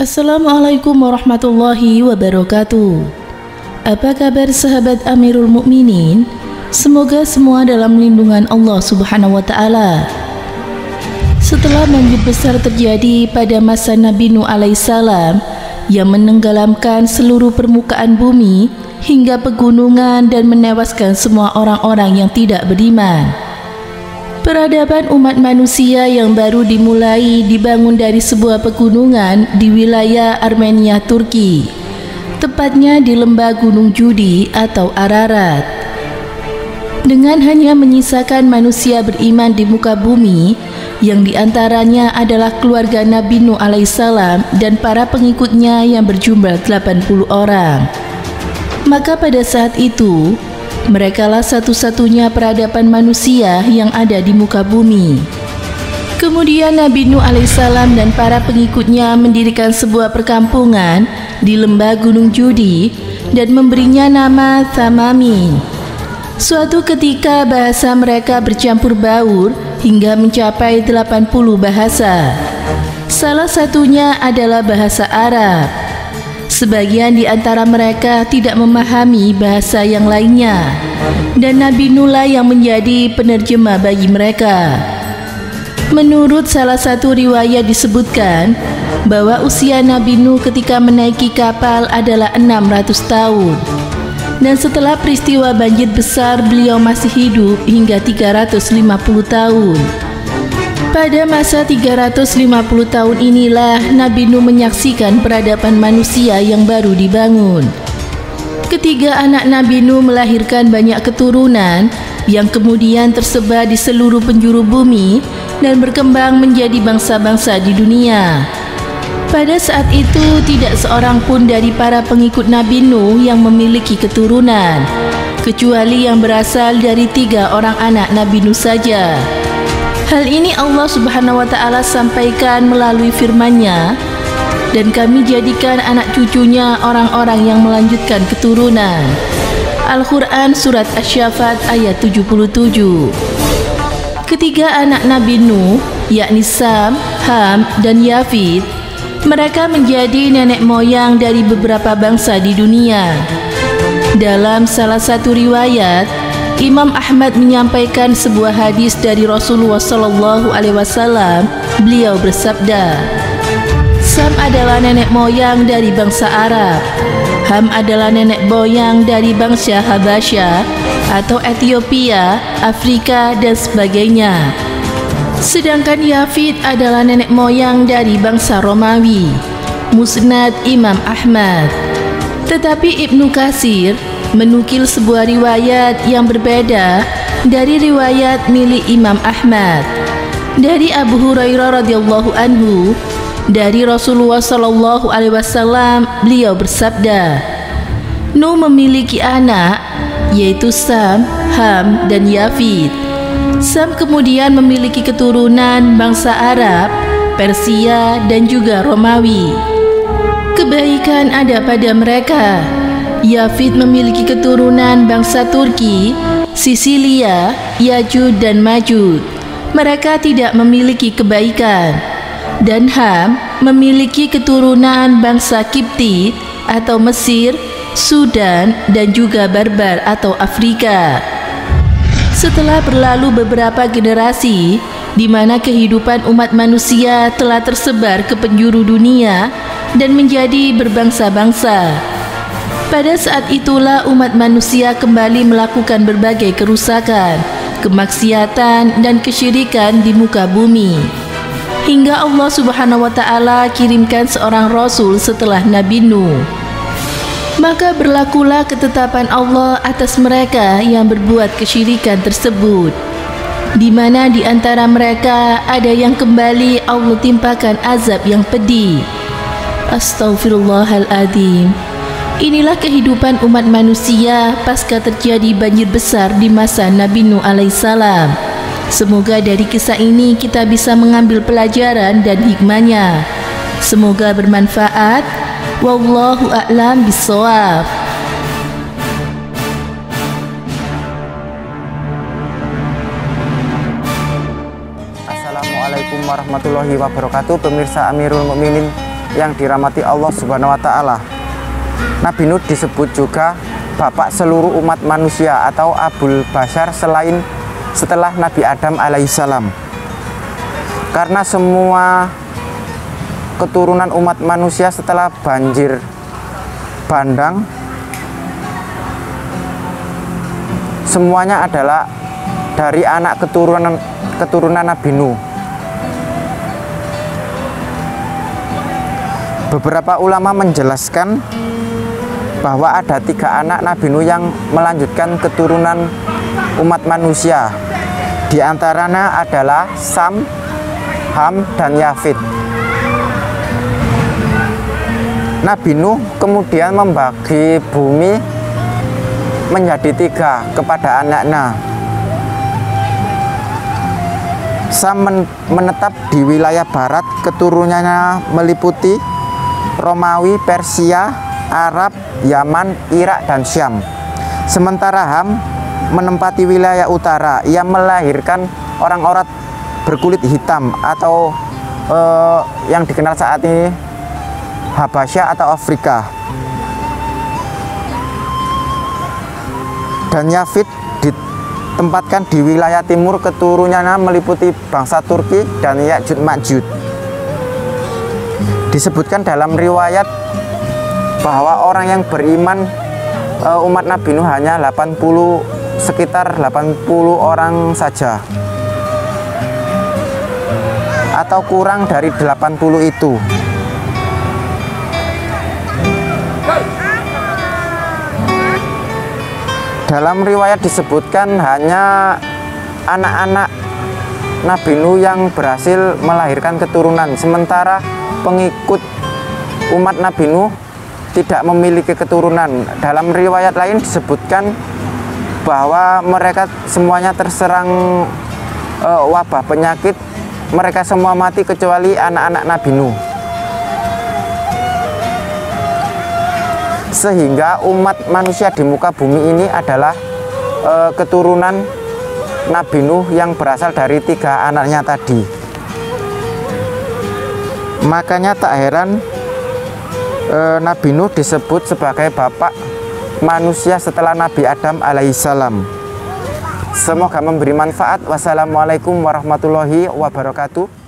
Assalamualaikum warahmatullahi wabarakatuh. Apa kabar sahabat Amirul Mukminin? Semoga semua dalam lindungan Allah Subhanahu wa Ta'ala. Setelah banjir besar terjadi pada masa Nabi Nuh alaihissalam yang menenggelamkan seluruh permukaan bumi hingga pegunungan dan menewaskan semua orang-orang yang tidak beriman, peradaban umat manusia yang baru dimulai dibangun dari sebuah pegunungan di wilayah Armenia, Turki, tepatnya di lembah Gunung Judi atau Ararat. Dengan hanya menyisakan manusia beriman di muka bumi, yang diantaranya adalah keluarga Nabi Nuh alaihissalam dan para pengikutnya yang berjumlah 80 orang. Maka pada saat itu, merekalah satu-satunya peradaban manusia yang ada di muka bumi. Kemudian Nabi Nuh alaihissalam dan para pengikutnya mendirikan sebuah perkampungan di lembah Gunung Judi dan memberinya nama Thammamin. Suatu ketika bahasa mereka bercampur baur hingga mencapai 80 bahasa. Salah satunya adalah bahasa Arab. Sebagian di antara mereka tidak memahami bahasa yang lainnya, dan Nabi Nuh lah yang menjadi penerjemah bagi mereka. Menurut salah satu riwayat disebutkan bahwa usia Nabi Nuh ketika menaiki kapal adalah 600 tahun. Dan setelah peristiwa banjir besar, beliau masih hidup hingga 350 tahun. Pada masa 350 tahun inilah Nabi Nuh menyaksikan peradaban manusia yang baru dibangun. Ketiga anak Nabi Nuh melahirkan banyak keturunan yang kemudian tersebar di seluruh penjuru bumi dan berkembang menjadi bangsa-bangsa di dunia. Pada saat itu tidak seorang pun dari para pengikut Nabi Nuh yang memiliki keturunan, kecuali yang berasal dari 3 orang anak Nabi Nuh saja. Hal ini Allah Subhanahu wa Ta'ala sampaikan melalui firman-Nya, dan kami jadikan anak cucunya orang-orang yang melanjutkan keturunan. Al-Quran Surat Asy-Syaffat ayat 77. Ketiga anak Nabi Nuh, yakni Sam, Ham, dan Yafid, mereka menjadi nenek moyang dari beberapa bangsa di dunia. Dalam salah satu riwayat, Imam Ahmad menyampaikan sebuah hadis dari Rasulullah SAW. Beliau bersabda, Sam adalah nenek moyang dari bangsa Arab, Ham adalah nenek moyang dari bangsa Habasyah atau Ethiopia, Afrika, dan sebagainya. Sedangkan Yafid adalah nenek moyang dari bangsa Romawi. Musnad Imam Ahmad. Tetapi Ibnu Katsir menukil sebuah riwayat yang berbeda dari riwayat milik Imam Ahmad. Dari Abu Hurairah radhiyallahu anhu, dari Rasulullah SAW, beliau bersabda, Nuh memiliki anak, yaitu Sam, Ham, dan Yafid. Sam kemudian memiliki keturunan bangsa Arab, Persia, dan juga Romawi. Kebaikan ada pada mereka. Yafid memiliki keturunan bangsa Turki, Sisilia, Yajud, dan Majud. Mereka tidak memiliki kebaikan. Dan Ham memiliki keturunan bangsa Kipti atau Mesir, Sudan, dan juga Barbar atau Afrika. Setelah berlalu beberapa generasi, di mana kehidupan umat manusia telah tersebar ke penjuru dunia dan menjadi berbangsa-bangsa, pada saat itulah umat manusia kembali melakukan berbagai kerusakan, kemaksiatan, dan kesyirikan di muka bumi. Hingga Allah Subhanahu wa Ta'ala kirimkan seorang Rasul setelah Nabi Nuh. Maka berlakulah ketetapan Allah atas mereka yang berbuat kesyirikan tersebut, di mana di antara mereka ada yang kembali Allah timpakan azab yang pedih. Astaghfirullahaladzim. Inilah kehidupan umat manusia pasca terjadi banjir besar di masa Nabi Nuh alaihissalam. Semoga dari kisah ini kita bisa mengambil pelajaran dan hikmahnya. Semoga bermanfaat. Wallahu a'lam bishawab. Assalamualaikum warahmatullahi wabarakatuh. Pemirsa Amirul Mukminin yang dirahmati Allah Subhanahu wa taala. Nabi Nuh disebut juga bapak seluruh umat manusia atau Abul Bashar setelah Nabi Adam alaihissalam. Karena semua keturunan umat manusia setelah banjir bandang semuanya adalah dari anak keturunan Nabi Nuh. Beberapa ulama menjelaskan bahwa ada 3 anak Nabi Nuh yang melanjutkan keturunan umat manusia. Di antaranya adalah Sam, Ham, dan Yafid. Nabi Nuh kemudian membagi bumi menjadi 3 kepada anaknya. Sam menetap di wilayah barat, keturunannya meliputi Romawi, Persia, Arab, Yaman, Irak, dan Syam. Sementara Ham menempati wilayah utara. Ia melahirkan orang-orang berkulit hitam atau yang dikenal saat ini Habasyah atau Afrika. Dan Yafid ditempatkan di wilayah timur, keturunannya meliputi bangsa Turki dan Ya'juj Ma'juj. Disebutkan dalam riwayat bahwa orang yang beriman umat Nabi Nuh hanya sekitar 80 orang saja, atau kurang dari 80 itu. Dalam riwayat disebutkan hanya anak-anak Nabi Nuh yang berhasil melahirkan keturunan, sementara pengikut umat Nabi Nuh tidak memiliki keturunan. Dalam riwayat lain disebutkan bahwa mereka semuanya terserang wabah penyakit. Mereka semua mati kecuali anak-anak Nabi Nuh. Sehingga umat manusia di muka bumi ini adalah keturunan Nabi Nuh yang berasal dari 3 anaknya tadi. Makanya tak heran Nabi Nuh disebut sebagai bapak manusia setelah Nabi Adam alaihissalam. Semoga memberi manfaat. Wassalamualaikum warahmatullahi wabarakatuh.